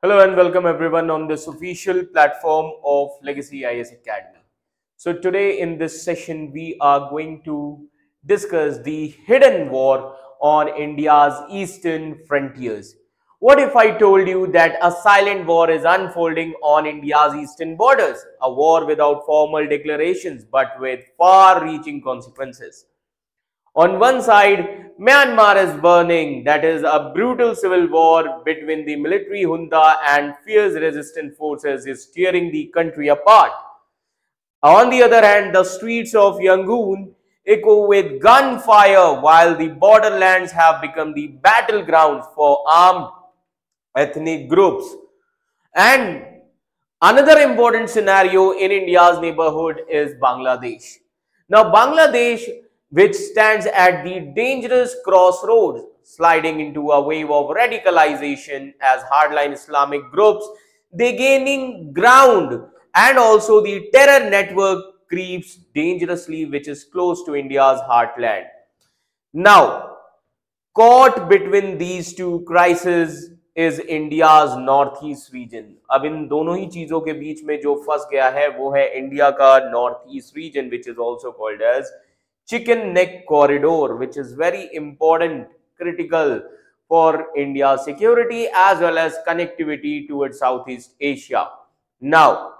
Hello and welcome everyone on this official platform of Legacy IS Academy. So today in this session we are going to discuss the hidden war on India's eastern frontiers. What if I told you that a silent war is unfolding on India's eastern borders, a war without formal declarations but with far-reaching consequences? On one side, Myanmar is burning, that is, a brutal civil war between the military junta and fierce resistance forces is tearing the country apart. On the other hand, the streets of Yangon echo with gunfire while the borderlands have become the battlegrounds for armed ethnic groups. And another important scenario in India's neighborhood is Bangladesh. Now, Bangladesh, which stands at the dangerous crossroads, sliding into a wave of radicalization as hardline Islamic groups, they gaining ground, and also the terror network creeps dangerously, which is close to India's heartland. Now, caught between these two crises is India's northeast region. अब इन दोनों ही चीजों के बीच में जो फंस गया है वो है इंडिया का north region, which is also called as chicken neck corridor, which is very important, critical for India's security as well as connectivity towards Southeast Asia. Now,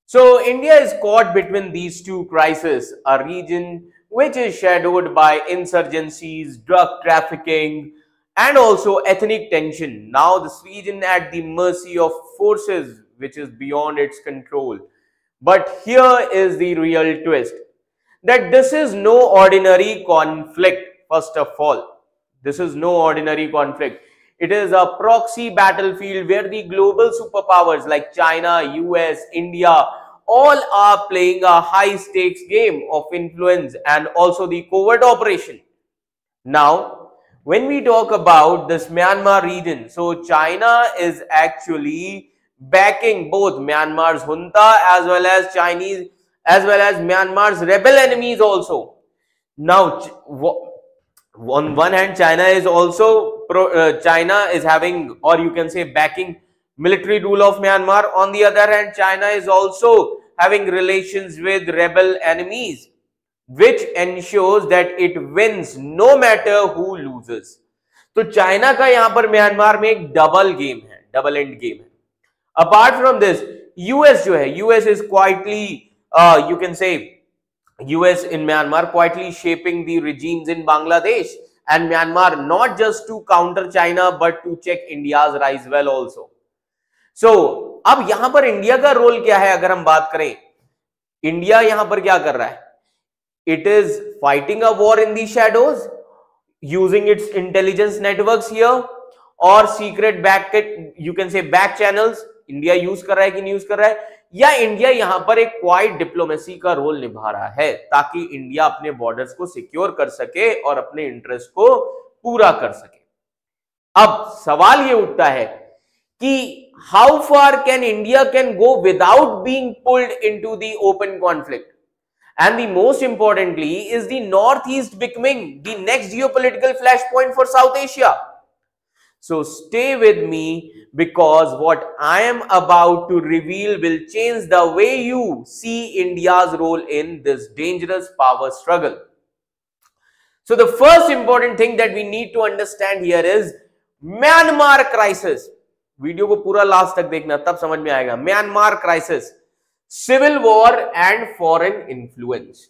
so India is caught between these two crises, a region which is shadowed by insurgencies, drug trafficking, and also ethnic tension. Now this region at the mercy of forces which is beyond its control. But here is the real twist, that this is no ordinary conflict. First of all, this is no ordinary conflict. It is a proxy battlefield where the global superpowers like China, US, India, all are playing a high stakes game of influence and also the covert operation. Now, when we talk about this Myanmar region, so China is actually backing both Myanmar's junta as well as Myanmar's rebel enemies also. Now, on one hand, China is also China is having, or you can say, backing military rule of Myanmar. On the other hand, China is also having relations with rebel enemies, which ensures that it wins no matter who loses. तो China का यहां पर Myanmar में एक double game है, double end game है. Apart from this, US जो है, US is quietly you can say US in Myanmar quietly shaping the regimes in Bangladesh and Myanmar, not just to counter China but to check India's rise well also. So अब यहां पर India का role क्या है? अगर हम बात करें, इंडिया यहां पर क्या कर रहा है? It is fighting a war in the shadows, using its intelligence networks here or secret back, you can say back channels. India use कर रहा है कि नहीं यूज कर रहा है, या इंडिया यहां पर एक क्वाइट डिप्लोमेसी का रोल निभा रहा है ताकि इंडिया अपने बॉर्डर्स को सिक्योर कर सके और अपने इंटरेस्ट को पूरा कर सके. अब सवाल ये उठता है कि how far can India can go without being pulled into the open conflict, and the most importantly is the northeast becoming the next geopolitical flashpoint for South Asia. So stay with me, because what I am about to reveal will change the way you see India's role in this dangerous power struggle. So the first important thing that we need to understand here is Myanmar crisis. Video को पूरा last तक देखना, तब समझ में आएगा. Myanmar crisis, civil war and foreign influence.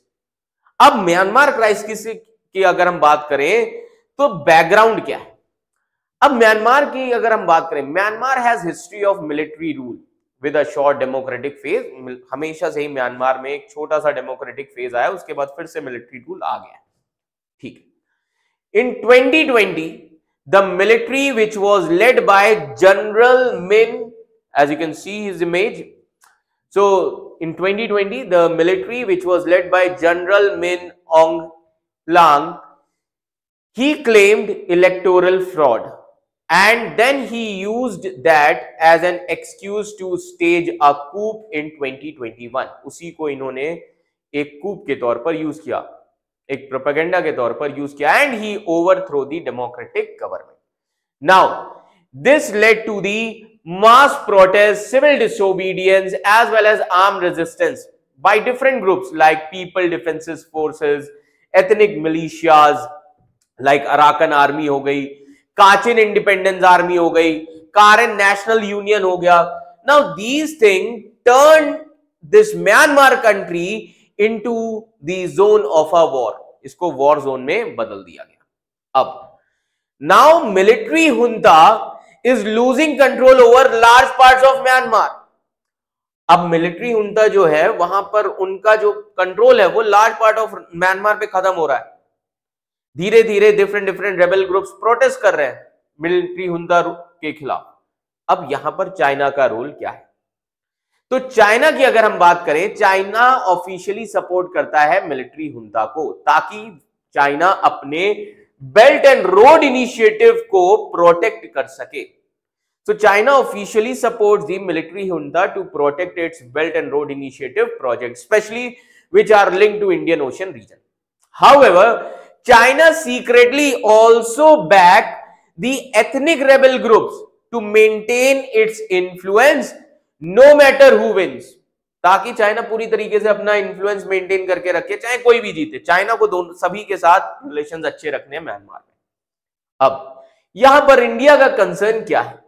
अब Myanmar crisis की अगर हम बात करें तो बैकग्राउंड क्या है? अब म्यांमार की अगर हम बात करें, Myanmar has history of military rule with a short democratic phase. हमेशा से ही म्यांमार में एक छोटा सा डेमोक्रेटिक फेज आया, उसके बाद फिर से मिलिट्री रूल आ गया. ठीक है. इन 2020 the military, which was led by General Min, as you can see his image. So in 2020 the military, which was led by General Min Aung Hlaing, he claimed electoral fraud and then he used that as an excuse to stage a coup in 2021. उसी को इन्होंने एक coup के तौर पर use किया, एक propaganda के तौर पर यूज किया, एंड ही overthrow the democratic government. Now this led to the mass protests, civil disobedience, as well as armed resistance by different groups like People Defenses Forces, ethnic militias like Arakan Army हो गई, Kachin Independence Army हो गई, Karen National Union हो गया. Now these things turned this Myanmar country into the zone of a war. इसको war zone में बदल दिया गया. अब now military junta is losing control over large parts of Myanmar. अब मिलिट्री junta जो है वहां पर उनका जो कंट्रोल है वो लार्ज पार्ट ऑफ म्यांमार पे खत्म हो रहा है. धीरे धीरे डिफरेंट रेबल ग्रुप्स प्रोटेस्ट कर रहे हैं मिलिट्री junta के खिलाफ. अब यहां पर चाइना का रोल क्या है? तो चाइना की अगर हम बात करें, चाइना ऑफिशियली सपोर्ट करता है मिलिट्री junta को ताकि चाइना अपने बेल्ट एंड रोड इनिशिएटिव को प्रोटेक्ट कर सके. So China officially supports the military junta to protect its Belt and Road Initiative projects, especially which are linked to Indian Ocean region. However, China secretly also back the ethnic rebel groups to maintain its influence no matter who wins. ताकि China पूरी तरीके से अपना influence maintain करके रखे चाहे कोई भी जीते. चाइना को दोनों सभी के साथ रिलेशंस अच्छे रखने हैं म्यांमार में. अब यहां पर इंडिया का कंसर्न क्या है?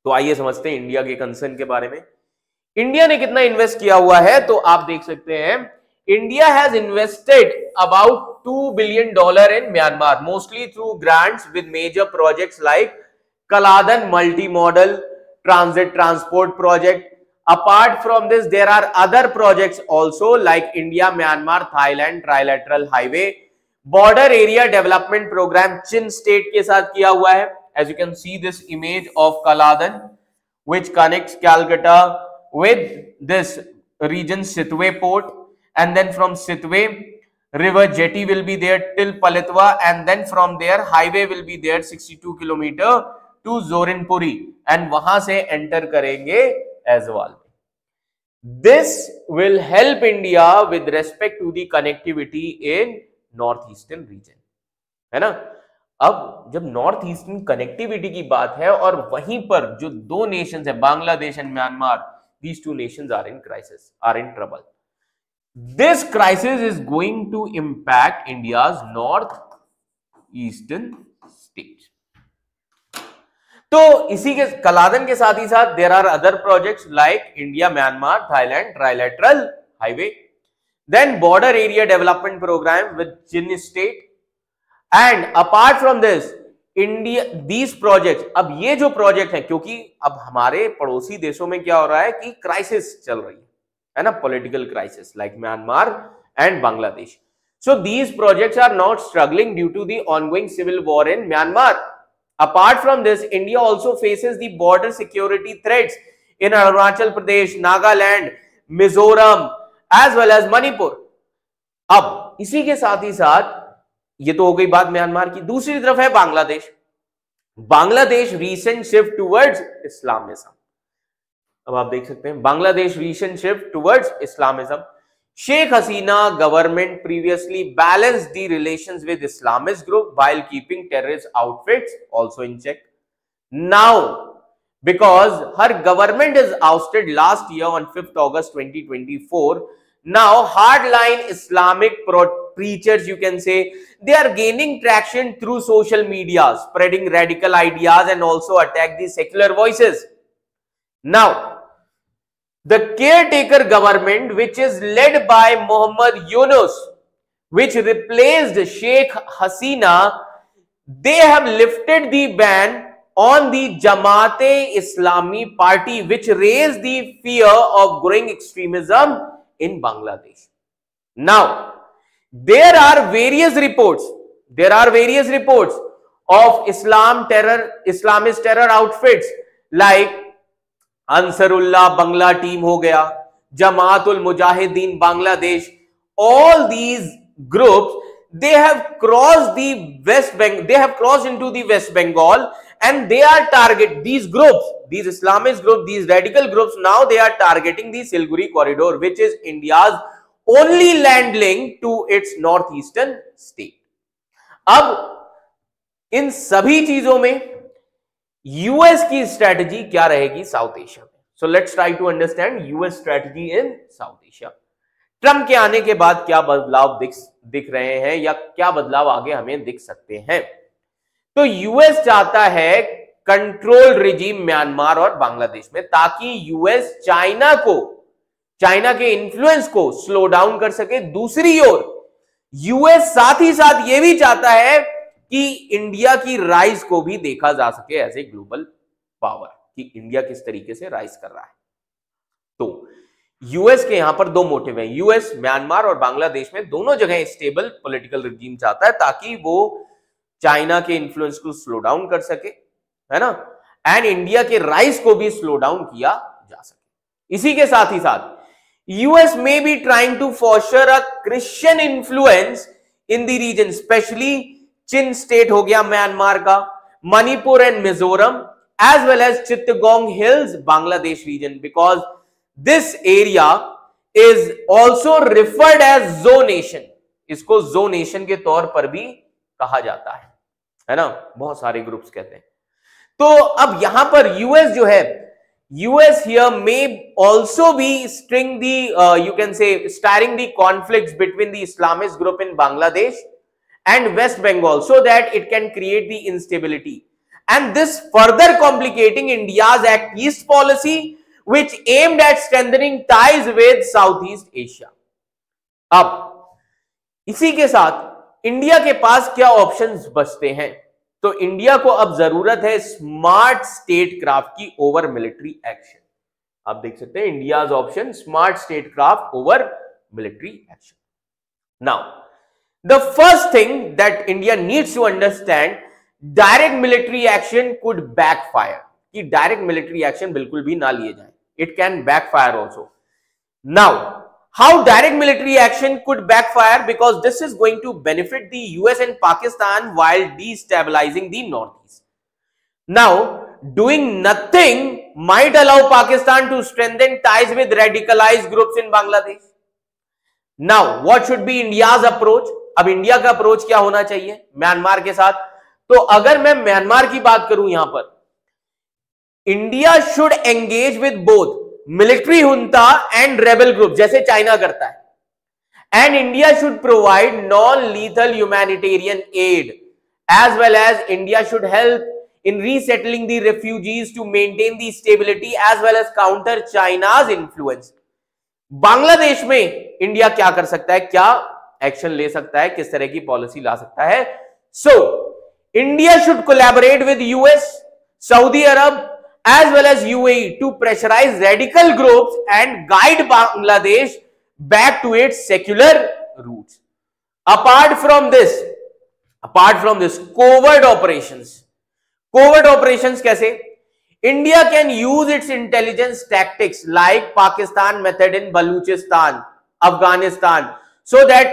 तो आइए समझते हैं इंडिया के कंसर्न के बारे में. इंडिया ने कितना इन्वेस्ट किया हुआ है तो आप देख सकते हैं India has invested about $2 billion in Myanmar, mostly through grants with major projects like Kaladan multi-modal transit transport project. Apart from this, there are other projects also like India-Myanmar Thailand trilateral highway, border area development program Chin state के साथ किया हुआ है. As you can see this image of Kaladan, which connects Calcutta with this region Sitwe port, and then from Sitwe river jetty will be there till Palitwa, and then from there highway will be there 62 kilometer to Zorinpuri, and वहां से enter करेंगे Aizawl. This will help India with respect to the connectivity in northeastern region, है ना. अब जब north eastern connectivity की बात है और वहीं पर जो दो नेशंस है Bangladesh and Myanmar, these two nations are in crisis, are in trouble. This crisis is going to impact India's north eastern states. तो इसी के कलादन के साथ ही साथ there are other projects like India Myanmar Thailand trilateral highway, then border area development program with Chin state, and apart from this India these projects. अब ये जो project है क्योंकि अब हमारे पड़ोसी देशों में क्या हो रहा है कि क्राइसिस चल रही है ना, political crisis like Myanmar and Bangladesh. So these projects are not struggling due to the ongoing civil war in Myanmar. Apart from this, India also faces the border security threats in Arunachal Pradesh, Nagaland, Mizoram, as well as Manipur. अब इसी के साथ ही साथ ये तो हो गई बात म्यांमार की. दूसरी तरफ है Bangladesh. Bangladesh recent shift towards Islamism. अब आप देख सकते हैं Bangladesh recent shift towards Islamism. Sheikh Hasina government previously balanced the relations with Islamist group while keeping terrorist outfits also in check. Now, because her government is ousted last year on 5th August 2024, now hardline Islamic preachers, you can say, they are gaining traction through social media, spreading radical ideas and also attack the secular voices. Now, the caretaker government, which is led by Muhammad Yunus, which replaced Sheikh Hasina, they have lifted the ban on the Jamaat-e-Islami party, which raised the fear of growing extremism in Bangladesh. Now, there are various reports of Islamist terror outfits like Ansarullah Bangla team हो गया, Jamatul Mujahideen Bangladesh. all these groups, they have crossed into the West Bengal, and they are these groups, these Islamist groups, these radical groups, now they are targeting the Siliguri corridor, which is India's only land link to its northeastern state. अब इन सभी चीजों में US की strategy क्या रहेगी South Asia में? So let's try to understand US strategy in South Asia. Trump के आने के बाद क्या बदलाव दिख रहे हैं या क्या बदलाव आगे हमें दिख सकते हैं? तो यूएस चाहता है कंट्रोल रिजीम म्यांमार और बांग्लादेश में, ताकि यूएस चाइना के इन्फ्लुएंस को स्लो डाउन कर सके। दूसरी ओर यूएस साथ ही साथ यह भी चाहता है कि इंडिया की राइज को भी देखा जा सके एज ए ग्लोबल पावर, कि इंडिया किस तरीके से राइज कर रहा है। तो यूएस के यहां पर दो मोटिव हैं। यूएस म्यांमार और बांग्लादेश में दोनों जगह स्टेबल पॉलिटिकल रिजीम चाहता है, ताकि वो चाइना के इन्फ्लुएंस को स्लो डाउन कर सके, है ना, एंड इंडिया के राइज को भी स्लो डाउन किया जा सके। इसी के साथ ही साथ यूएस में be trying to foster a Christian influence in the region, especially Chin state हो गया म्यांमार का, Manipur and Mizoram, as well as Chittagong hills Bangladesh region, because this area is also referred as zonation. इसको जोनेशन के तौर पर भी कहा जाता है ना, बहुत सारे ग्रुप्स कहते हैं। तो अब यहां पर यूएस जो है, US here may also be stirring the you can say starring the conflicts between the Islamist group in Bangladesh and West Bengal, so that it can create the instability, and this further complicating India's Act East policy, which aimed at strengthening ties with Southeast Asia. अब इसी के साथ India के पास क्या options बचते हैं? तो India को अब जरूरत है स्मार्ट स्टेट क्राफ्ट की ओवर मिलिट्री एक्शन। आप देख सकते हैं India's option smart state craft over military action. Now the first thing that India needs to understand, direct military action could backfire, कि direct military action बिल्कुल भी ना लिए जाए, it can backfire also. Now how direct military action could backfire? Because this is going to benefit the US and Pakistan while destabilizing the Northeast. Now doing nothing might allow Pakistan to strengthen ties with radicalized groups in Bangladesh. Now what should be India's approach? अब India का approach क्या होना चाहिए Myanmar के साथ? तो अगर मैं म्यांमार की बात करूं, यहां पर India should engage with both military junta and rebel group, जैसे चाइना करता है, and India should provide non lethal humanitarian aid, as well as India should help in resettling the refugees to maintain the stability as well as counter China's influence. Bangladesh में India क्या कर सकता है, क्या action ले सकता है, किस तरह की पॉलिसी ला सकता है? So India should collaborate with US, Saudi Arabia as well as UAE to pressurise radical groups and guide Bangladesh back to its secular roots. Apart from this covert operations कैसे? India can use its intelligence tactics like Pakistan method in Balochistan, Afghanistan, so that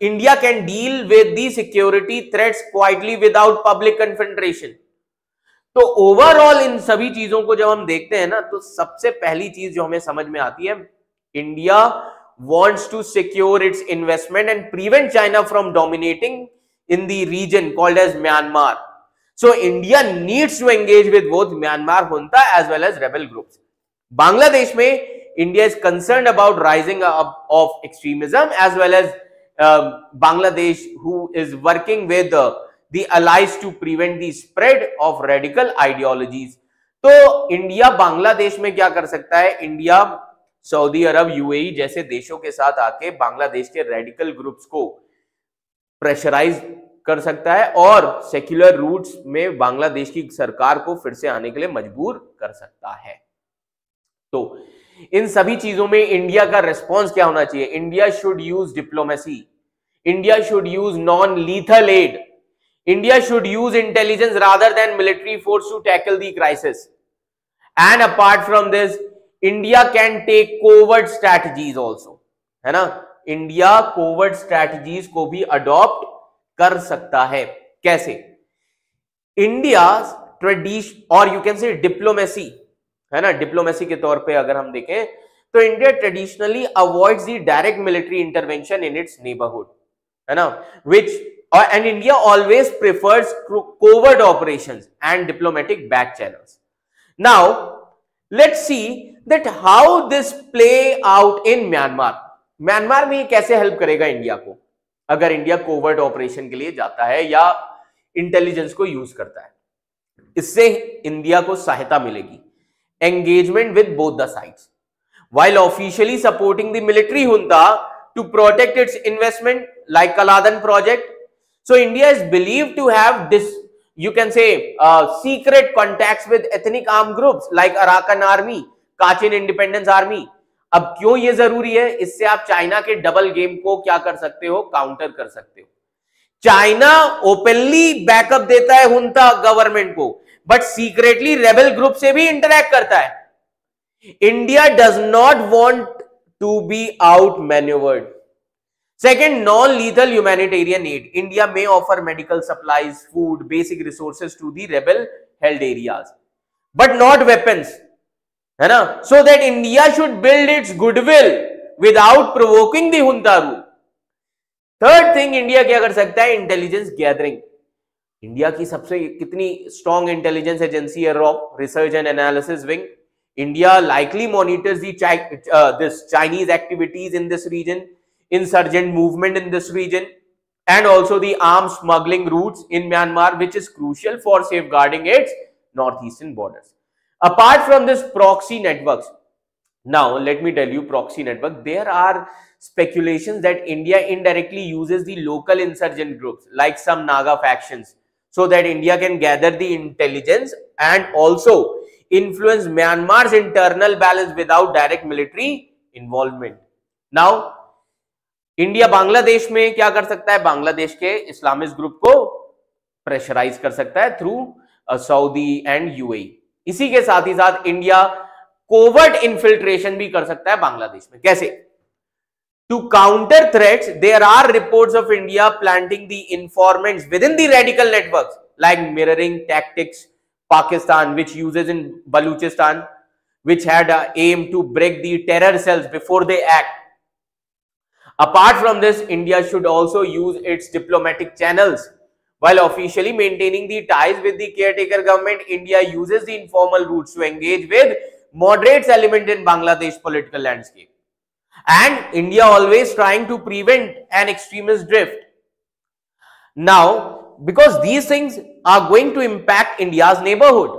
India can deal with the security threats quietly without public confrontation. तो overall इन सभी चीजों को जब हम देखते हैं ना, तो सबसे पहली चीज जो हमें समझ में आती है, India wants to secure its investment and prevent China from dominating in the region called as Myanmar. So India needs to engage with both Myanmar junta as well as rebel groups. Bangladesh में India is concerned about rising up of extremism, as well as Bangladesh, who is working with the allies to prevent the spread of radical ideologies. तो India Bangladesh में क्या कर सकता है? India Saudi अरब, UAE जैसे देशों के साथ आके बांग्लादेश के रेडिकल ग्रुप्स को प्रेशराइज कर सकता है और सेक्युलर रूट्स में बांग्लादेश की सरकार को फिर से आने के लिए मजबूर कर सकता है। तो इन सभी चीजों में इंडिया का रिस्पॉन्स क्या होना चाहिए? India should use diplomacy, India should use non lethal aid, India should use intelligence rather than military force to tackle the crisis, and apart from this India can take covert strategies also, है ना, India covert strategies को भी adopt कर सकता है। कैसे? India tradition और you can say diplomacy, है ना, डिप्लोमेसी के तौर पे अगर हम देखें तो India traditionally avoids the direct military intervention in its neighbourhood, है ना, which and India always prefers covert operations and diplomatic back channels. Now, let's see that how this play out in Myanmar. Myanmar में ये कैसे help करेगा India को अगर India covert operation के लिए जाता है या इंटेलिजेंस को यूज करता है. इससे इंडिया को सहायता मिलेगी. Engagement with both the sides while officially supporting the military junta to protect its investment like Kaladan project. So India is believed to have this, you can say, secret contacts with ethnic armed groups like Arakan Army, Kachin Independence Army. अब क्यों ये जरूरी है? इससे आप China के double game को क्या कर सकते हो? काउंटर कर सकते हो. चाइना ओपनली बैकअप देता है हुंता गवर्नमेंट को, बट सीक्रेटली रेबल ग्रुप से भी इंटरैक्ट करता है. India does not want to be outmaneuvered. Second, non-lethal humanitarian aid. India may offer medical supplies, food, basic resources to the rebel-held areas, but not weapons. है ना? So that India should build its goodwill without provoking the junta rule. Third thing, India क्या कर सकता है? Intelligence gathering. India की सबसे कितनी strong intelligence agency है? Raw research and analysis wing. India likely monitors the this Chinese activities in this region, insurgent movement in this region, and also the arms smuggling routes in Myanmar, which is crucial for safeguarding its northeastern borders. Apart from this proxy networks, now let me tell you proxy network, there are speculations that India indirectly uses the local insurgent groups like some Naga factions so that India can gather the intelligence and also influence Myanmar's internal balance without direct military involvement. Now, India Bangladesh में क्या कर सकता है? बांग्लादेश के Islamist group को pressurise कर सकता है थ्रू सऊदी एंड यूएई. इसी के साथ ही साथ इंडिया कोवर्ट इन्फिल्ट्रेशन भी कर सकता है बांग्लादेश में. कैसे? To counter threats, there are reports of India planting the informants within the radical networks like mirroring tactics Pakistan, which uses in Baluchistan, which had aim to break the terror cells before they act. Apart from this, India should also use its diplomatic channels. While officially maintaining the ties with the caretaker government, India uses the informal routes to engage with moderates element in Bangladesh political landscape. And India always trying to prevent an extremist drift. Now, because these things are going to impact India's neighborhood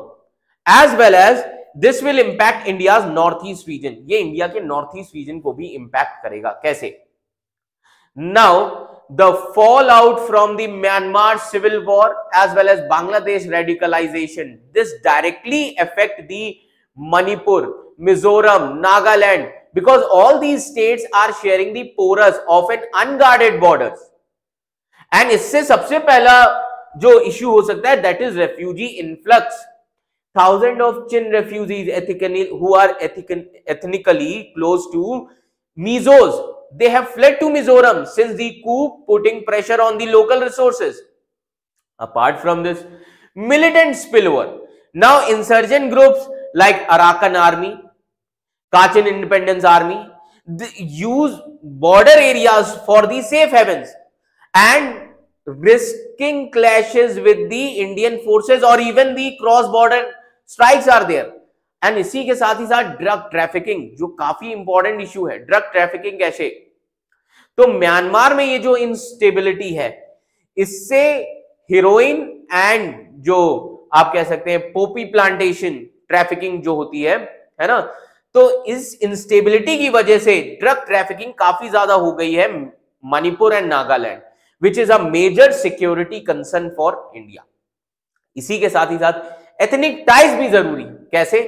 as well as this will impact India's northeast region. ये India के northeast region को भी impact करेगा. कैसे? Now, the fallout from the Myanmar civil war as well as Bangladesh radicalization, this directly affect the Manipur, Mizoram, Nagaland, because all these states are sharing the porous, often unguarded borders. And इससे सबसे पहला जो issue हो सकता है that is refugee influx. Thousand of Chin refugees who are ethnically close to Mizos, they have fled to Mizoram since the coup, putting pressure on the local resources. Apart from this, militant spillover. Now insurgent groups like Arakan Army, Kachin Independence Army, they use border areas for the safe havens and risking clashes with the Indian forces or even the cross border strikes are there. And इसी के साथ ही साथ drug trafficking जो काफी important issue है. Drug trafficking कैसे? तो Myanmar में ये जो इंस्टेबिलिटी है इससे हीरोइन एंड जो आप कह सकते हैं पोपी प्लांटेशन ट्रैफिकिंग जो होती है ना, तो इस इंस्टेबिलिटी की वजह से ड्रग ट्रैफिकिंग काफी ज्यादा हो गई है Manipur and Nagaland, which is a major security concern for India. इसी के साथ ही साथ ethnic ties भी जरूरी. कैसे?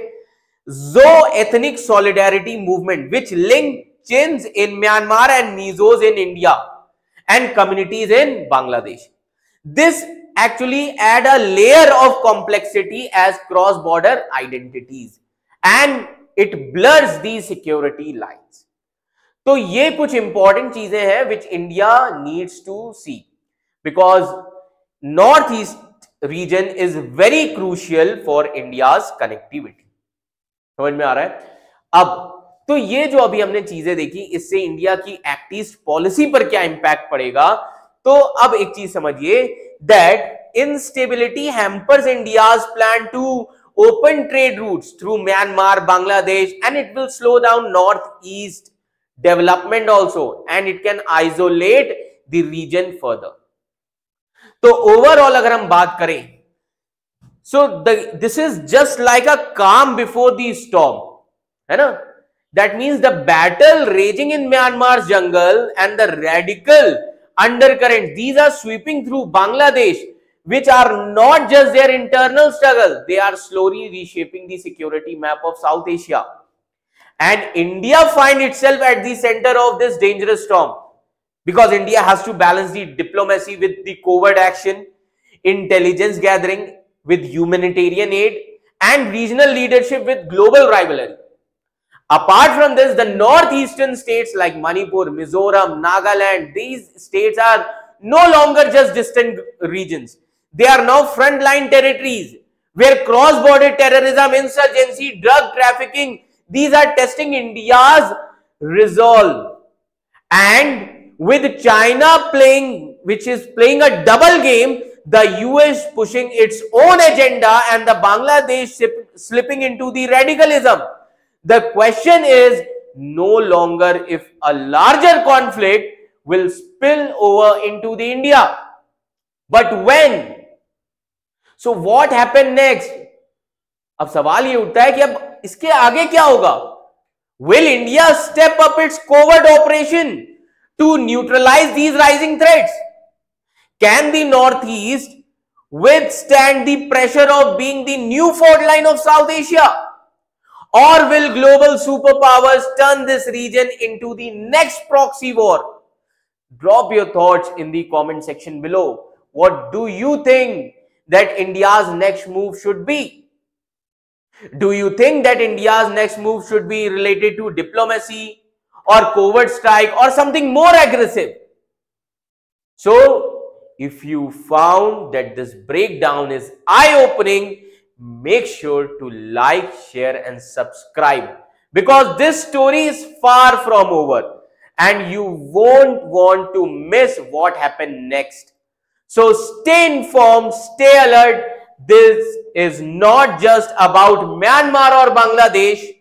Zo ethnic solidarity movement which link Chins in Myanmar and Mizos in India and communities in Bangladesh. This actually add a layer of complexity as cross-border identities and it blurs the security lines. तो ये कुछ important चीजें हैं which India needs to see because north east region is very crucial for India's connectivity. समझ में आ रहा है? अब तो ये जो अभी हमने चीजें देखी इससे इंडिया की एक्ट ईस्ट पॉलिसी पर क्या इंपैक्ट पड़ेगा, तो अब एक चीज समझिए, that instability hampers India's plan to open trade routes through Myanmar, Bangladesh, and it will slow down northeast development also, and it can isolate the region further. तो overall अगर हम बात करें, so this is just like a calm before the storm, है ना? That means the battle raging in Myanmar's jungle and the radical undercurrents, these are sweeping through Bangladesh, which are not just their internal struggle, they are slowly reshaping the security map of South Asia. And India finds itself at the center of this dangerous storm, because India has to balance the diplomacy with the covert action, intelligence gathering with humanitarian aid, and regional leadership with global rivalry. Apart from this, the northeastern states like Manipur, Mizoram, Nagaland, these states are no longer just distant regions. They are now frontline territories where cross-border terrorism, insurgency, drug trafficking, these are testing India's resolve. And with China which is playing a double game, the US pushing its own agenda and the Bangladesh slipping into the radicalism. The question is no longer if a larger conflict will spill over into the India, but when. So what happened next? अब सवाल ये उठता है कि अब इसके आगे क्या होगा? Will India step up its covert operation to neutralize these rising threats? Can the Northeast withstand the pressure of being the new fault line of South Asia? Or will global superpowers turn this region into the next proxy war? Drop your thoughts in the comment section below. What do you think that India's next move should be? Do you think that India's next move should be related to diplomacy or covert strike or something more aggressive? So, if you found that this breakdown is eye-opening, make sure to like, share and subscribe, because this story is far from over and you won't want to miss what happened next. So stay informed, stay alert. This is not just about Myanmar or Bangladesh.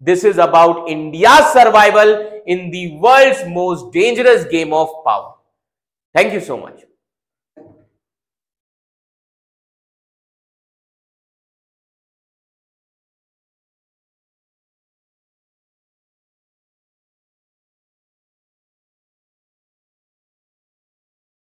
This is about India's survival in the world's most dangerous game of power. Thank you so much.